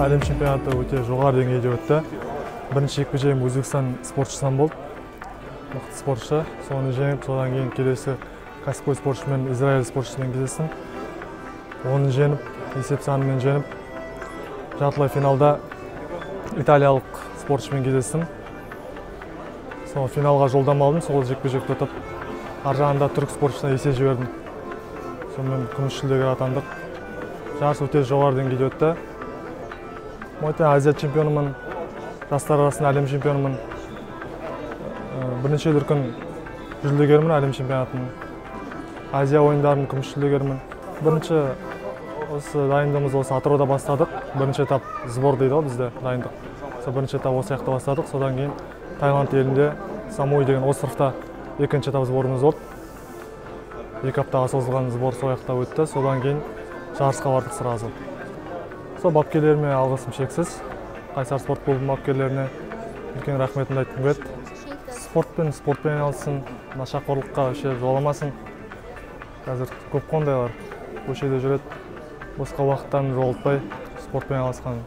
әлем чемпионаты өте жоғары деңгейде өтті. Бірінші жекпе-жегім Өзбекстан спортшысынан болды. Мықты спортшы. Соны жеңіп, содан кейін келесі кәсіпқой спортшымен, Израиль спортшысымен кездестім. Оны жеңіп, есеп санымен жеңіп, жартылай финалда италиялық спортшымен кездестім. Сол финалға жолдама алдым, сол жекпе-жекті өтіп, ар жағында түрік спортшысына есе жібердім. Сонымен күміс жүлдегер атандық. Жарыс өте жоғары деңгейде өтті. Азия чемпионымын, жастар арасында әлем чемпионымын. Бірнеше дүркін жүлдегермін әлем чемпионатының. Азия ойындарының күміс жүлдегермін. Бірінші осы дайындығымыз осы Атырауда бастадық. Бірінші этап сбор дейді ғой бізде дайындық. Бірінші этап осы жақта бастадық. Содан кейін Таиланд елінде Самуи деген островта екінші этап сборымыз болды. 2 аптаға созылған сбор сол жақта өтті. Содан кейін жарысқа бардық сразу. Сол бапкерлеріме алғысым шексіз. Қайсар спорт клубының бапкерлеріне үлкен рахметімді айтқым келеді. Спортпен айналыссын, нашақорлыққа жоламасын. Қазір көп қондайлар көшеде жүреді. Босқа уақыттарын жоғалтпай спортпен айналысқан